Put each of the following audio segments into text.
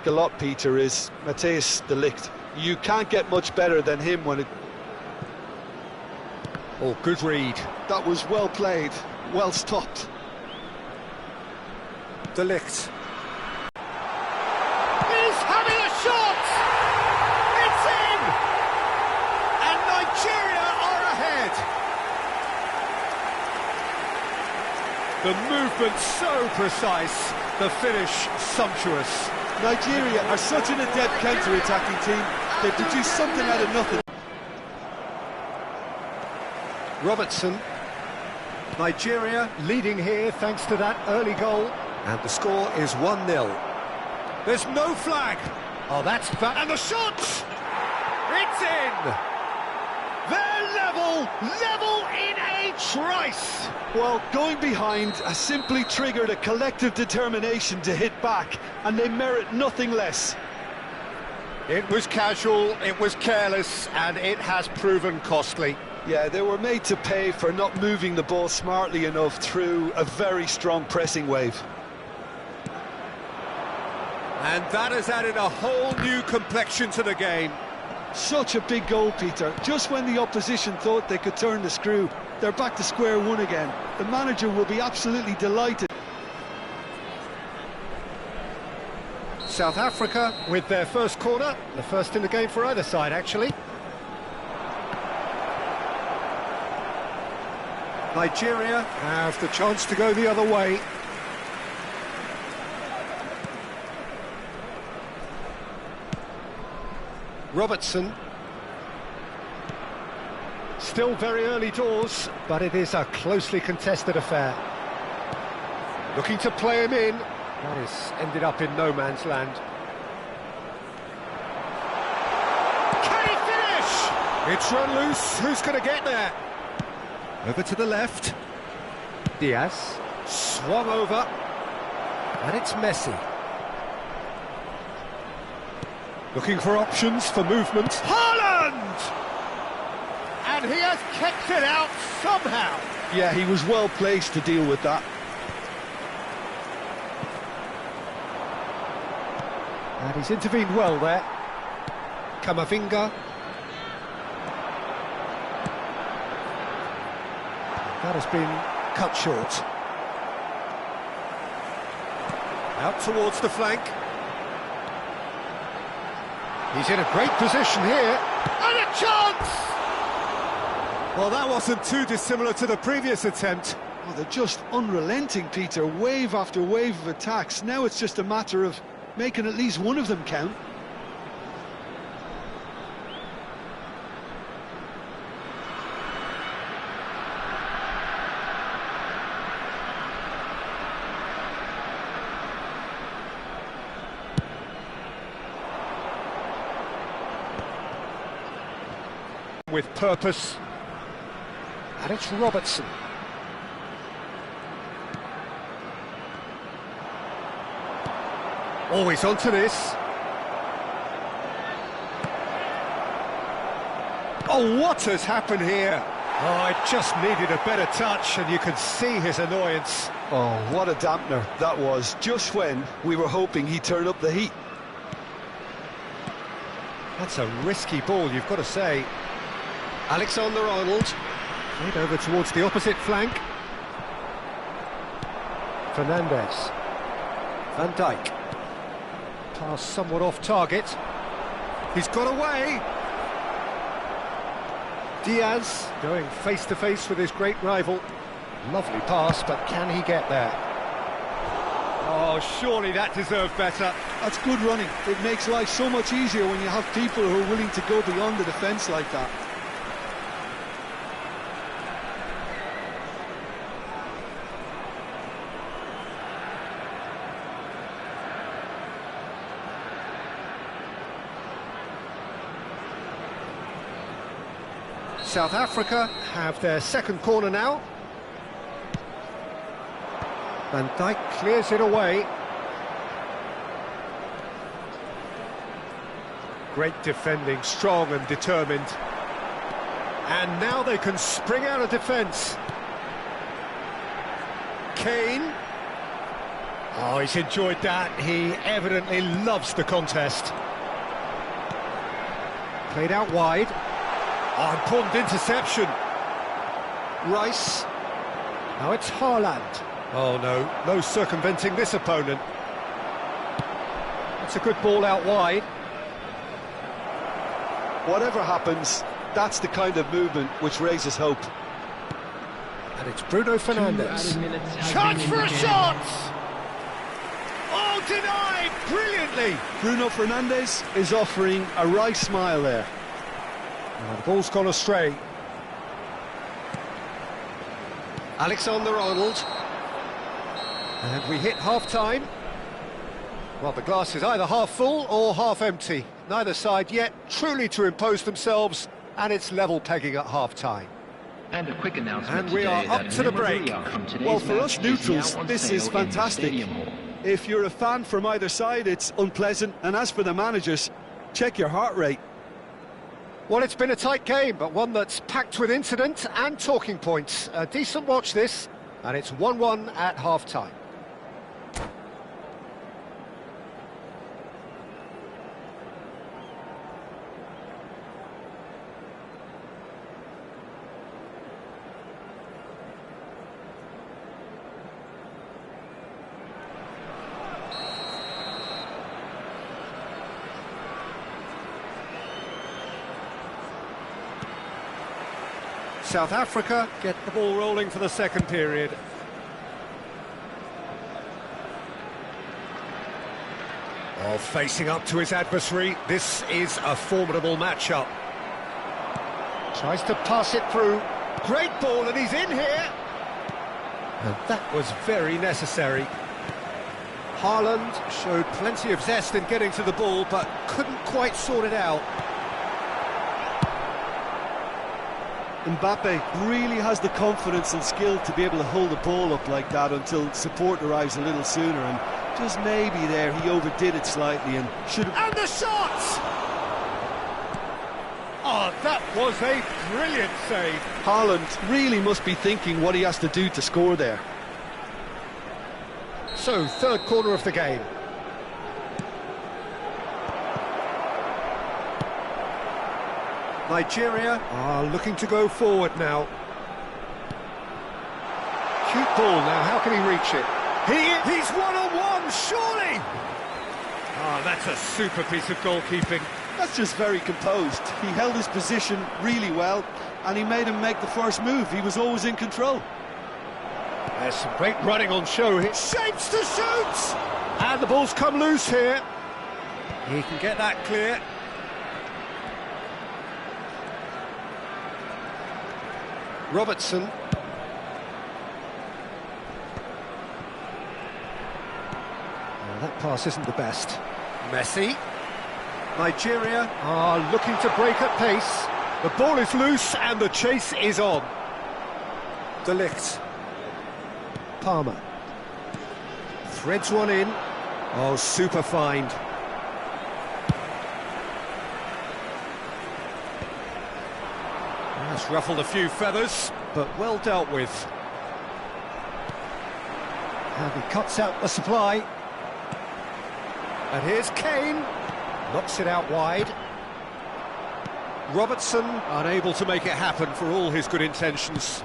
A lot, Peter, is Matthijs de Ligt. You can't get much better than him when it... Oh, good read. That was well played, well stopped. De Ligt. He's having a shot! It's in! And Nigeria are ahead! The movement so precise, the finish sumptuous. Nigeria are such an adept counter-attacking team. They produce something out of nothing. Robertson. Nigeria leading here thanks to that early goal. And the score is 1-0. There's no flag. Oh, that's bad. And the shot! It's in! They're level in a trice! Well, going behind has simply triggered a collective determination to hit back, and they merit nothing less. It was casual, it was careless, and it has proven costly. Yeah, they were made to pay for not moving the ball smartly enough through a very strong pressing wave. And that has added a whole new complexion to the game. Such a big goal, Peter. Just when the opposition thought they could turn the screw, they're back to square one again. The manager will be absolutely delighted. South Africa with their first corner, the first in the game for either side, actually. Nigeria have the chance to go the other way. Robertson. Still very early doors, but it is a closely contested affair. Looking to play him in. That has ended up in no man's land. Can he finish? It's run loose. Who's going to get there? Over to the left. Diaz. Swung over. And it's Messi. Looking for options for movement. Haaland! And he has kept it out somehow. Yeah, he was well placed to deal with that. And he's intervened well there. Kamavinga. That has been cut short. Out towards the flank. He's in a great position here. And a chance! Well, that wasn't too dissimilar to the previous attempt. Oh, they're just unrelenting, Peter. Wave after wave of attacks. Now it's just a matter of making at least one of them count. With purpose. And it's Robertson. Always onto this. Oh, what has happened here? Oh, it just needed a better touch, and you could see his annoyance. Oh, what a dampener that was, just when we were hoping he'd turn up the heat. That's a risky ball, you've got to say. Alexander-Arnold. Played over towards the opposite flank. Fernandez. Van Dijk. Pass somewhat off target. He's got away. Diaz going face-to-face with his great rival. Lovely pass, but can he get there? Oh, surely that deserved better. That's good running. It makes life so much easier when you have people who are willing to go beyond the defence like that. South Africa have their second corner now. Van Dijk clears it away. Great defending, strong and determined. And now they can spring out of defence. Kane. Oh, he's enjoyed that. He evidently loves the contest. Played out wide. Oh, important interception. Rice. Now it's Haaland. Oh no, no circumventing this opponent. It's a good ball out wide. Whatever happens, that's the kind of movement which raises hope. And it's Bruno Fernandes. Chance for a shot! Oh, denied brilliantly! Bruno Fernandes is offering a right smile there. Oh, the ball's gone astray. Alexander-Arnold. And we hit half-time. Well, the glass is either half full or half empty. Neither side yet truly to impose themselves, and it's level pegging at half-time. And a quick announcement. And we are up to the break. Well, for us neutrals, this is fantastic. If you're a fan from either side, it's unpleasant. And as for the managers, check your heart rate. Well, it's been a tight game, but one that's packed with incident and talking points. A decent watch this, and it's 1-1 at half-time. South Africa get the ball rolling for the second period. Oh, facing up to his adversary, this is a formidable matchup. Tries to pass it through. Great ball, and he's in here. And that was very necessary. Haaland showed plenty of zest in getting to the ball, but couldn't quite sort it out. Mbappe really has the confidence and skill to be able to hold the ball up like that until support arrives a little sooner, and just maybe there he overdid it slightly and should have... And the shot! Oh, that was a brilliant save. Haaland really must be thinking what he has to do to score there. So, third quarter of the game. Nigeria are looking to go forward now. Cute ball now, how can he reach it? He's one-on-one, surely! Ah, that's a super piece of goalkeeping. That's just very composed. He held his position really well, and he made him make the first move. He was always in control. There's some great running on show here. Shapes to shoot! And the ball's come loose here. He can get that clear. Robertson. Well, that pass isn't the best. Messi. Nigeria are looking to break at pace. The ball is loose and the chase is on. De Ligt. Palmer. Threads one in. Oh, super find. That's ruffled a few feathers, but well dealt with. And he cuts out the supply. And here's Kane. Knocks it out wide. Robertson unable to make it happen for all his good intentions.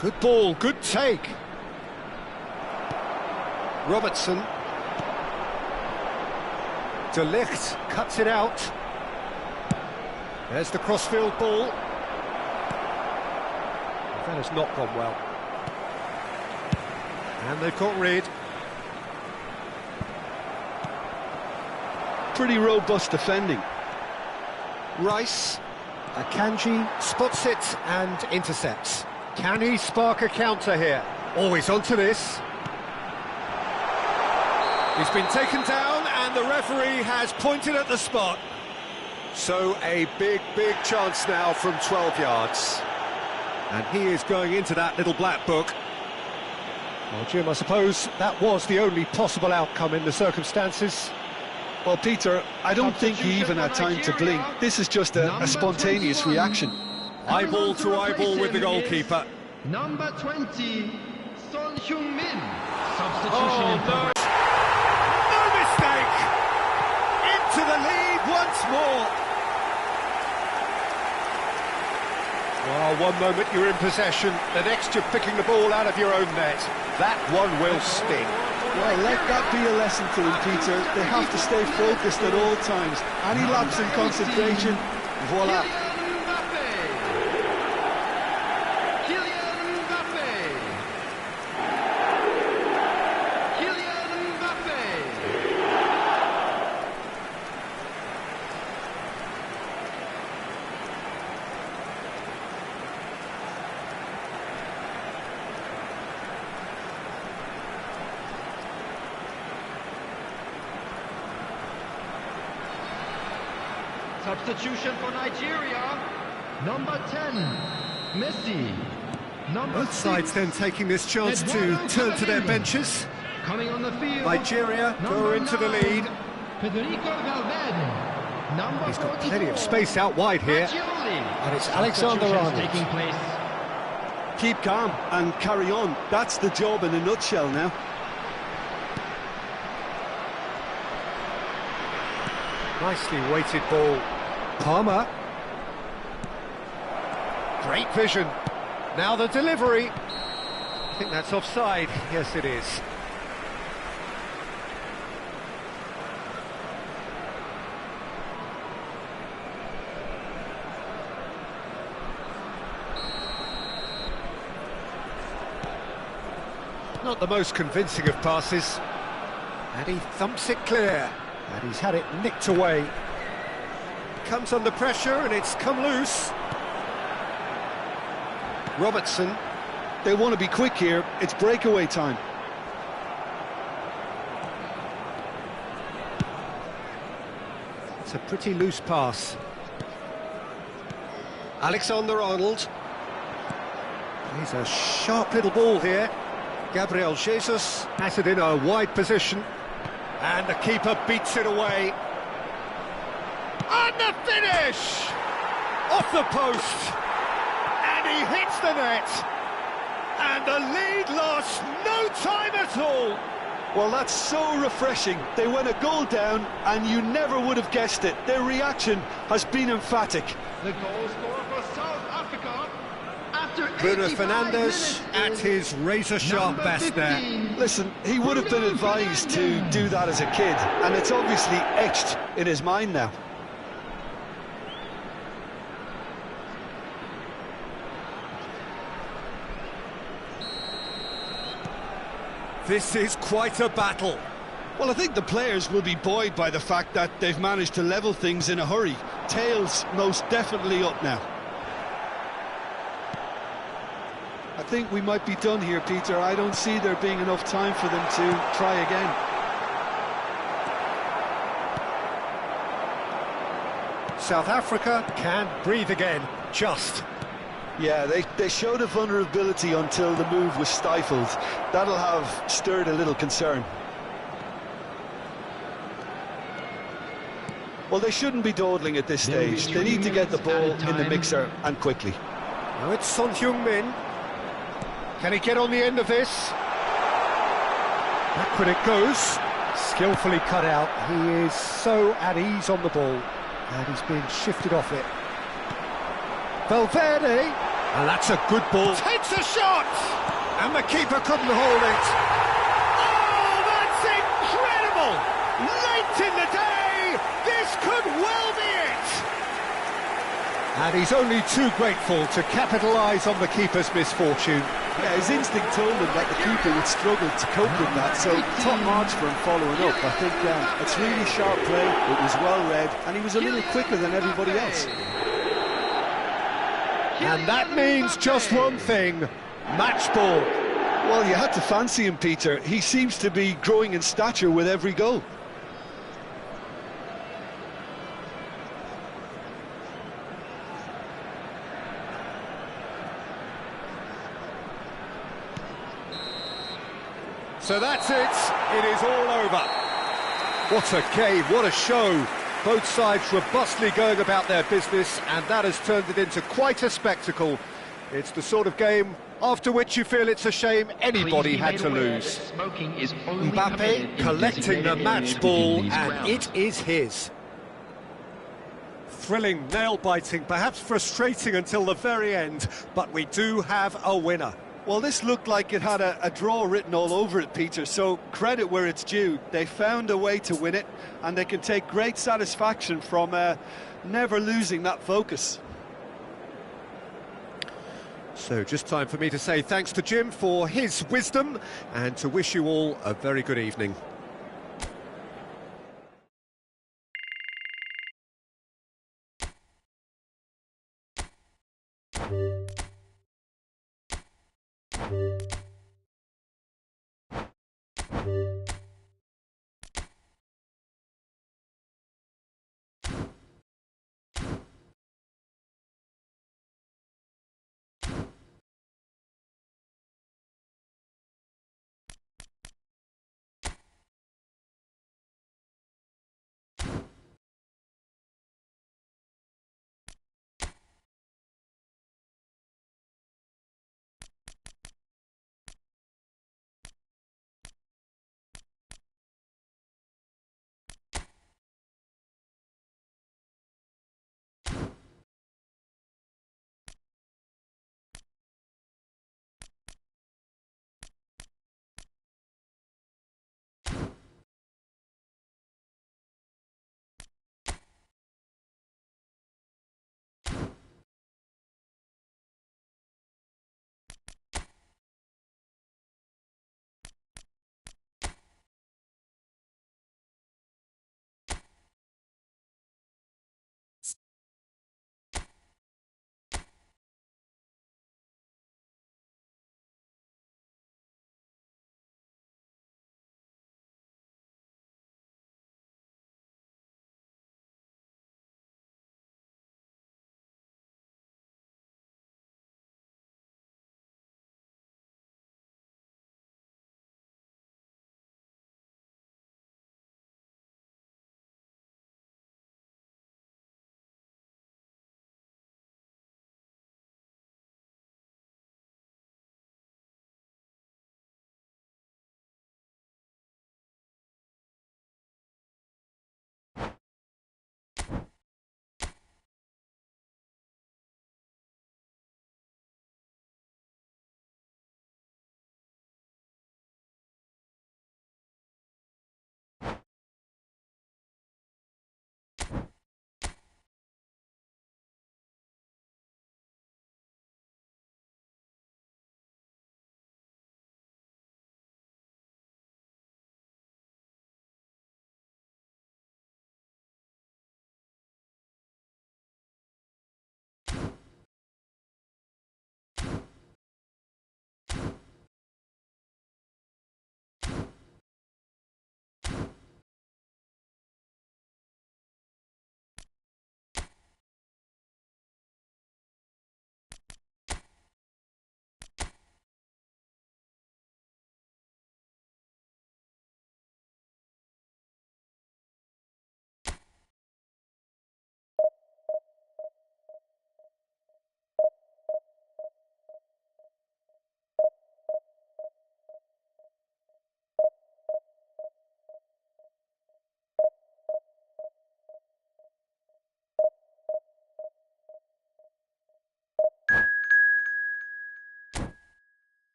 Good ball, good take. Robertson. De Ligt cuts it out. There's the crossfield ball. That has not gone well. And they've got rid. Pretty robust defending. Rice. Akanji spots it and intercepts. Can he spark a counter here? Always onto this. He's been taken down and the referee has pointed at the spot. So a big chance now from 12 yards. And he is going into that little black book. Well, Jim, I suppose that was the only possible outcome in the circumstances. Well, Peter, I don't think he even had time to blink. This is just a spontaneous reaction. Eyeball to eyeball with the goalkeeper. Number 20, Son Heung-min. Substitution in progress. No mistake! Into the lead once more. Well, one moment you're in possession, the next you're picking the ball out of your own net. That one will sting. Well, let that be a lesson to them, Peter. They have to stay focused at all times. Any lapse in concentration, voila. Substitution for Nigeria. Number 10, Messi. Number Both sides then taking this chance to turn to their benches. Coming on the field. Nigeria go into the lead. Federico Valverde. Number He's got 44, plenty of space out wide here. And it's Alexander Arnold. Taking place. Keep calm and carry on. That's the job in a nutshell now. Nicely weighted ball. Palmer. Great vision. Now the delivery. I think that's offside. Yes, it is. Not the most convincing of passes. And he thumps it clear. And he's had it nicked away. Comes under pressure and it's come loose. Robertson. They want to be quick here. It's breakaway time. It's a pretty loose pass. Alexander Arnold. He's a sharp little ball here. Gabriel Jesus has it in a wide position. And the keeper beats it away. And the finish! Off the post. And he hits the net. And the lead lost no time at all. Well, that's so refreshing. They went a goal down and you never would have guessed it. Their reaction has been emphatic. The goal scorer for South Africa after Bruno 85 Fernandes minutes at his razor-sharp best there. Listen, he would have been advised to do that as a kid, and it's obviously etched in his mind now. This is quite a battle. Well, I think the players will be buoyed by the fact that they've managed to level things in a hurry. Tails most definitely up now. I think we might be done here, Peter. I don't see there being enough time for them to try again. South Africa can breathe again, just. Yeah, they showed a vulnerability until the move was stifled. That'll have stirred a little concern. Well, they shouldn't be dawdling at this stage. They need to get the ball in the mixer, and quickly. Now it's Son Heung-min. Can he get on the end of this? Backward it goes. Skillfully cut out. He is so at ease on the ball. And he's being shifted off it. Valverde. And that's a good ball. Takes a shot! And the keeper couldn't hold it. Oh, that's incredible! Late in the day, this could well be it! And he's only too grateful to capitalise on the keeper's misfortune. Yeah, his instinct told him that the keeper would struggle to cope with that, so top marks for him following up. I think it's really sharp play, it was well read, and he was a little quicker than everybody else. And that means just one thing, match ball. Well, you had to fancy him, Peter. He seems to be growing in stature with every goal. So that's it. It is all over. What a game, what a show. Both sides robustly going about their business, and that has turned it into quite a spectacle. It's the sort of game after which you feel it's a shame anybody had to lose. Mbappe collecting the match ball, and it is his. Thrilling, nail-biting, perhaps frustrating until the very end, but we do have a winner. Well, this looked like it had a draw written all over it, Peter, so credit where it's due. They found a way to win it, and they can take great satisfaction from never losing that focus. So just time for me to say thanks to Jim for his wisdom, and to wish you all a very good evening.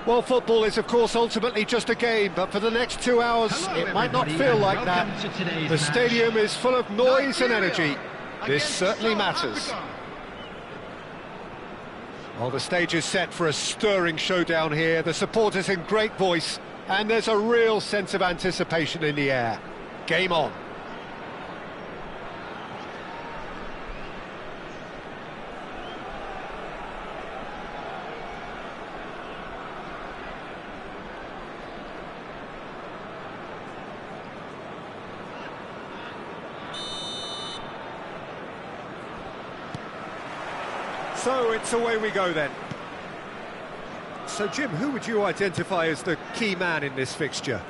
Well, football is, of course, ultimately just a game, but for the next 2 hours, it might not feel like that. The stadium is full of noise and energy. This certainly matters. Well, the stage is set for a stirring showdown here. The supporters in great voice, and there's a real sense of anticipation in the air. Game on. So it's away we go then. So Jim, who would you identify as the key man in this fixture?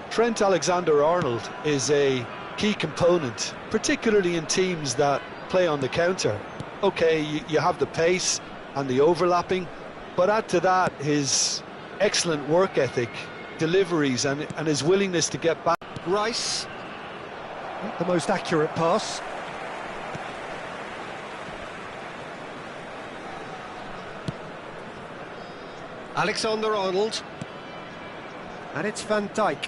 Trent Alexander-Arnold is a key component, particularly in teams that play on the counter. Okay, you have the pace and the overlapping, but add to that his excellent work ethic, deliveries and his willingness to get back. Rice, not the most accurate pass. Alexander-Arnold. And it's Van Dijk.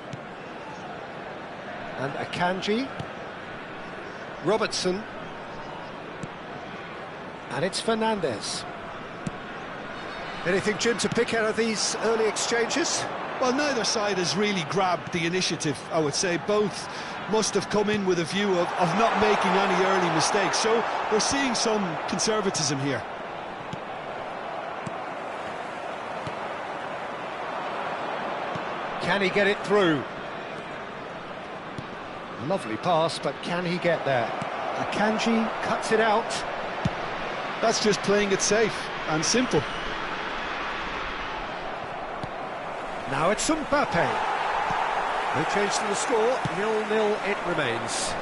And Akanji. Robertson. And it's Fernandes. Anything, Jim, to pick out of these early exchanges? Well, neither side has really grabbed the initiative, I would say. Both must have come in with a view of not making any early mistakes. So we're seeing some conservatism here. Can he get it through? Lovely pass, but can he get there? Akanji cuts it out. That's just playing it safe and simple. Now it's Mbappe. No change to the score, 0-0 it remains.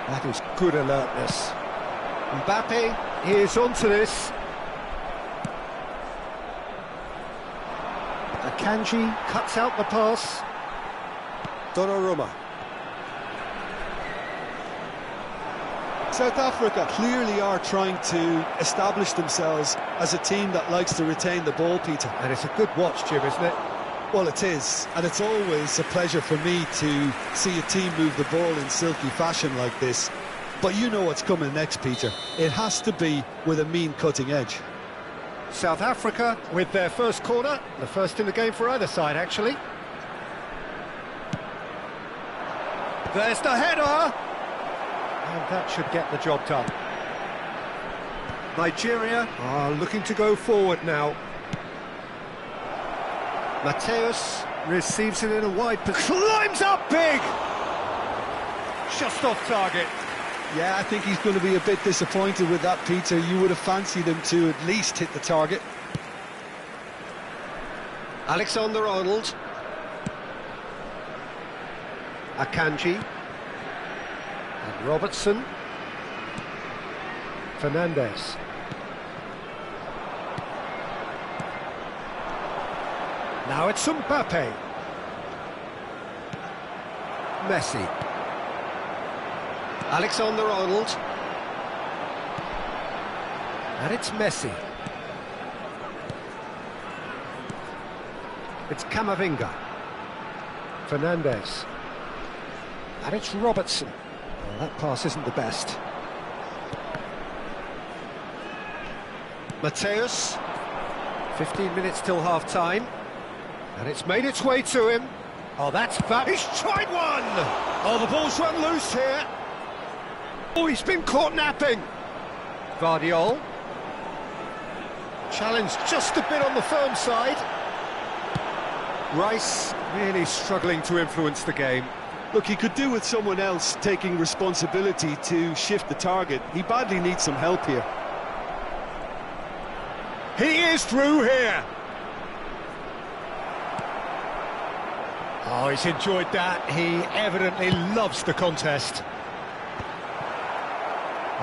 That is good alertness. Mbappe is onto this. Akanji cuts out the pass. Donnarumma. South Africa clearly are trying to establish themselves as a team that likes to retain the ball, Peter. And it's a good watch, Jim, isn't it? Well, it is, and it's always a pleasure for me to see a team move the ball in silky fashion like this. But you know what's coming next, Peter. It has to be with a mean cutting edge. South Africa with their first corner, the first in the game for either side, actually. There's the header! And that should get the job done. Nigeria are looking to go forward now. Mateus receives it in a wide position. Climbs up big! Just off target. Yeah, I think he's going to be a bit disappointed with that, Peter. You would have fancied him to at least hit the target. Alexander-Arnold. Akanji. And Robertson. Fernandes. Now it's Mbappe. Messi. Alexander-Arnold. And it's Messi. It's Camavinga. Fernandes. And it's Robertson. Well, that pass isn't the best. Mateus. 15 minutes till half-time. And it's made its way to him. Oh, that's fab. He's tried one! Oh, the ball's run loose here. Oh, he's been caught napping. Vardiol. Challenge just a bit on the firm side. Rice really struggling to influence the game. Look, he could do with someone else taking responsibility to shift the target. He badly needs some help here. He is through here. Oh, he's enjoyed that. He evidently loves the contest.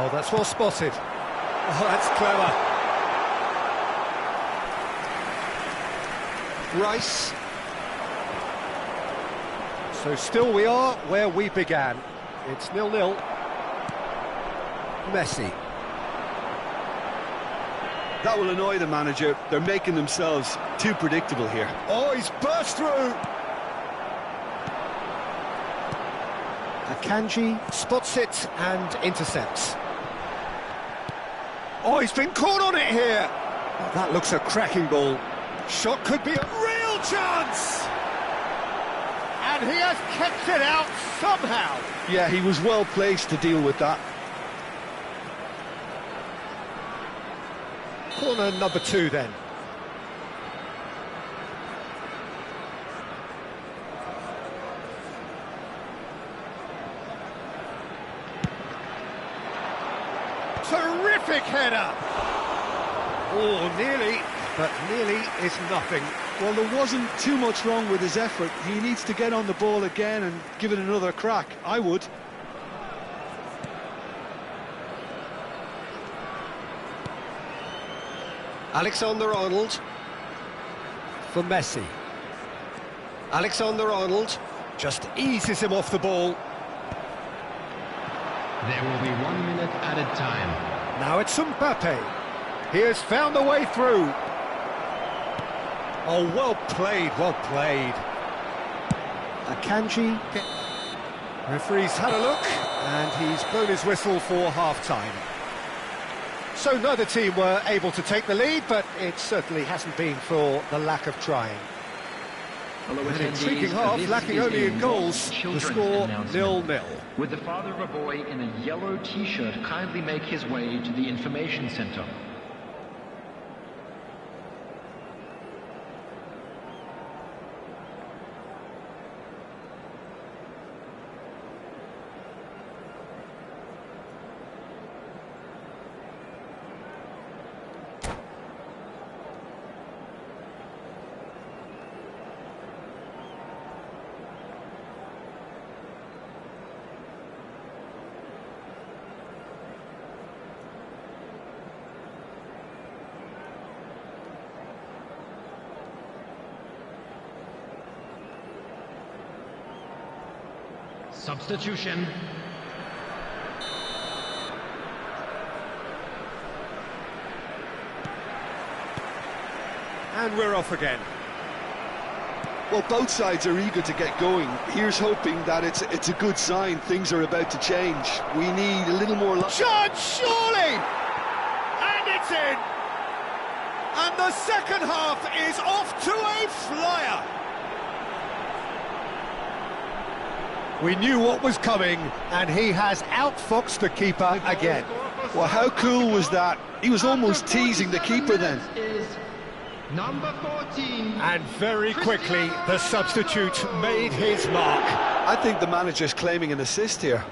Oh, that's well spotted. Oh, that's clever. Rice. So still we are where we began. It's 0-0. Messi. That will annoy the manager. They're making themselves too predictable here. Oh, he's burst through. Akanji spots it and intercepts. Oh, he's been caught on it here. Oh, that looks a cracking ball. Shot could be a real chance. And he has kept it out somehow. Yeah, he was well placed to deal with that. Corner number 2 then. Terrific header. Oh, nearly, but nearly is nothing. Well, there wasn't too much wrong with his effort. He needs to get on the ball again and give it another crack. I would. Alexander-Arnold for Messi. Alexander-Arnold just eases him off the ball. There will be 1 minute added time. Now it's Mbappe. He has found a way through. Oh, well played, well played. Akanji. Referee's had a look, and he's blown his whistle for half-time. So neither team were able to take the lead, but it certainly hasn't been for the lack of trying. An intriguing half, lacking only in goals. The score 0-0. Would the father of a boy in a yellow t-shirt kindly make his way to the information center? Substitution. And we're off again. Well, both sides are eager to get going. Here's hoping that it's a good sign. Things are about to change. We need a little more luck. Chance, surely! And it's in! And the second half is off to a flyer! We knew what was coming, and he has outfoxed the keeper again. Well, how cool was that? He was almost teasing the keeper then. Number 14. And very quickly, the substitute made his mark. I think the manager's claiming an assist here.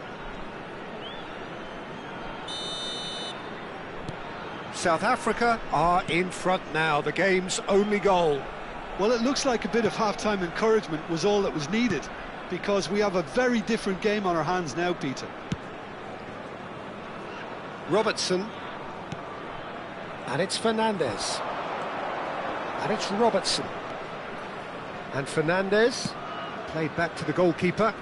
South Africa are in front now, the game's only goal. Well, it looks like a bit of half-time encouragement was all that was needed, because we have a very different game on our hands now, Peter. Robertson. And it's Fernandez. And it's Robertson. And Fernandez played back to the goalkeeper.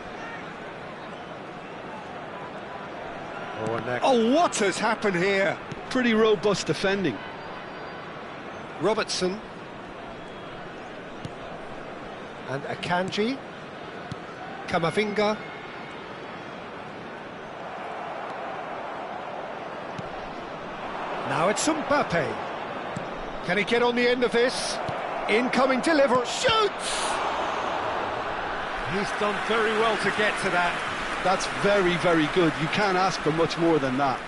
Oh, what has happened here? Pretty robust defending. Robertson. And Akanji. Kamavinga. Now it's Mbappe. Can he get on the end of this? Incoming delivery. Shoots! He's done very well to get to that. That's very, very good. You can't ask for much more than that.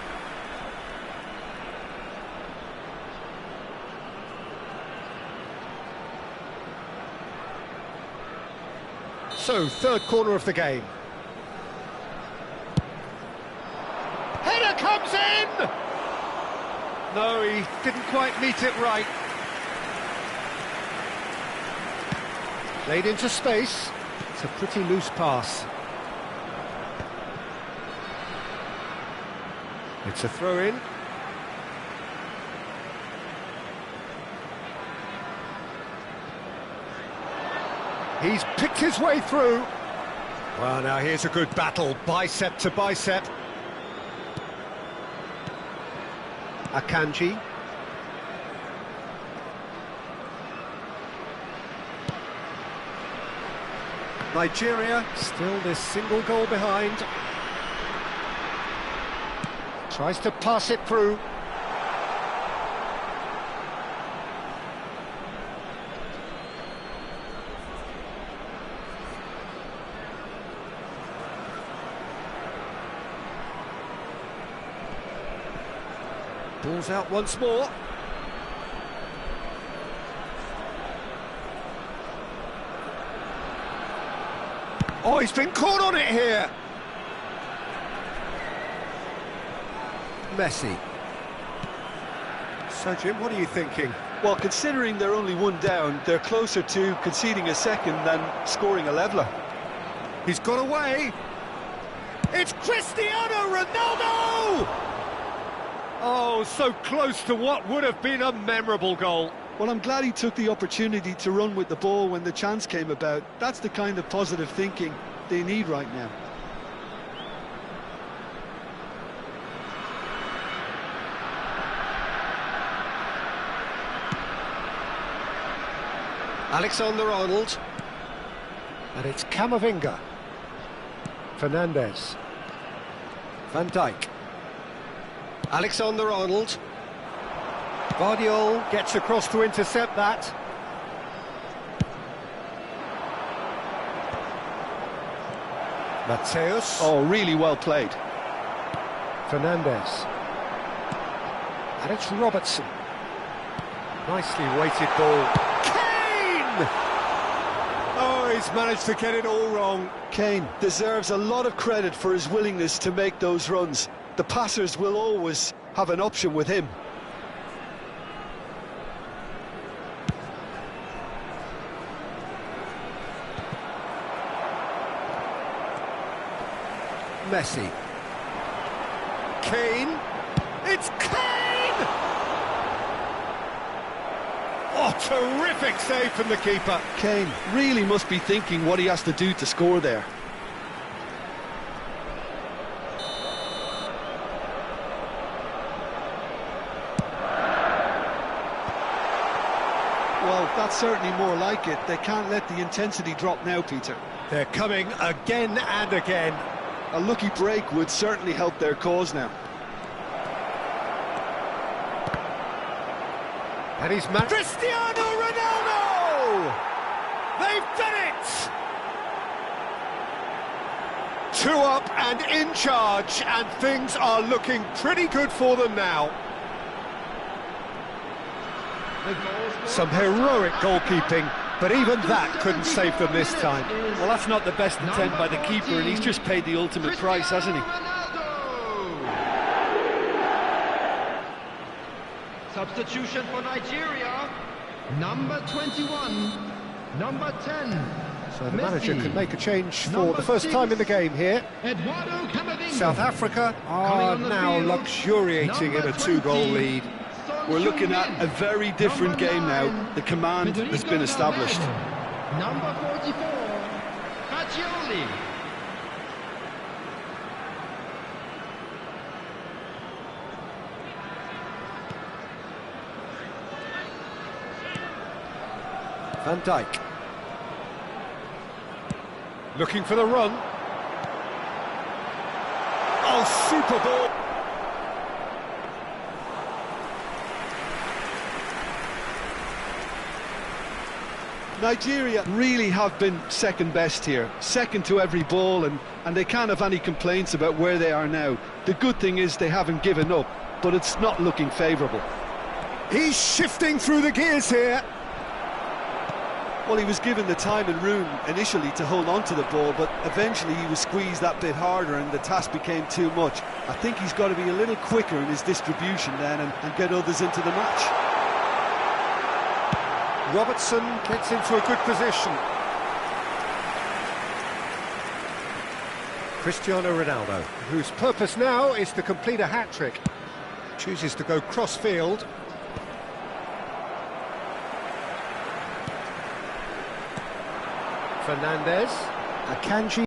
So, third corner of the game. Header comes in! No, he didn't quite meet it right. Played into space. It's a pretty loose pass. It's a throw-in. He's picked his way through. Well, now here's a good battle, bicep to bicep. Akanji. Nigeria still this single goal behind. Tries to pass it through. Ball's out once more. Oh, he's been caught on it here. Messi. So, Jim, what are you thinking? Well, considering they're only one down, they're closer to conceding a second than scoring a leveller. He's got away. It's Cristiano Ronaldo! Oh, so close to what would have been a memorable goal. Well, I'm glad he took the opportunity to run with the ball when the chance came about. That's the kind of positive thinking they need right now. Alexander-Arnold. And it's Camavinga. Fernandez. Van Dijk. Alexander-Arnold. Guardiola gets across to intercept that. Mateus. Oh, really well played. Fernandez. And it's Robertson. Nicely weighted ball. Kane! Oh, he's managed to get it all wrong. Kane deserves a lot of credit for his willingness to make those runs. The passers will always have an option with him. Messi. Kane. It's Kane! Oh, terrific save from the keeper. Kane really must be thinking what he has to do to score there. Well, that's certainly more like it. They can't let the intensity drop now, Peter. They're coming again and again. A lucky break would certainly help their cause now. And he's Cristiano Ronaldo! They've done it! 2 up and in charge, and things are looking pretty good for them now. Some heroic goalkeeping, but even that couldn't save them this time. Well, that's not the best attempt by the keeper, and he's just paid the ultimate price, hasn't he? Substitution for Nigeria, number 21, number 10. So the manager can make a change for the first time in the game here. South Africa are now luxuriating in a 2-goal lead. We're looking at a very different game now. The command has been established. Number 44, Fagioli. Van Dijk. Looking for the run. Oh, super ball. Nigeria really have been second best here, second to every ball, and they can't have any complaints about where they are now. The good thing is they haven't given up, but it's not looking favourable. He's shifting through the gears here. Well, he was given the time and room initially to hold on to the ball, but eventually he was squeezed that bit harder and the task became too much. I think he's got to be a little quicker in his distribution then and get others into the match. Robertson gets into a good position. Cristiano Ronaldo, whose purpose now is to complete a hat-trick, chooses to go cross-field. Fernandez. Akanji.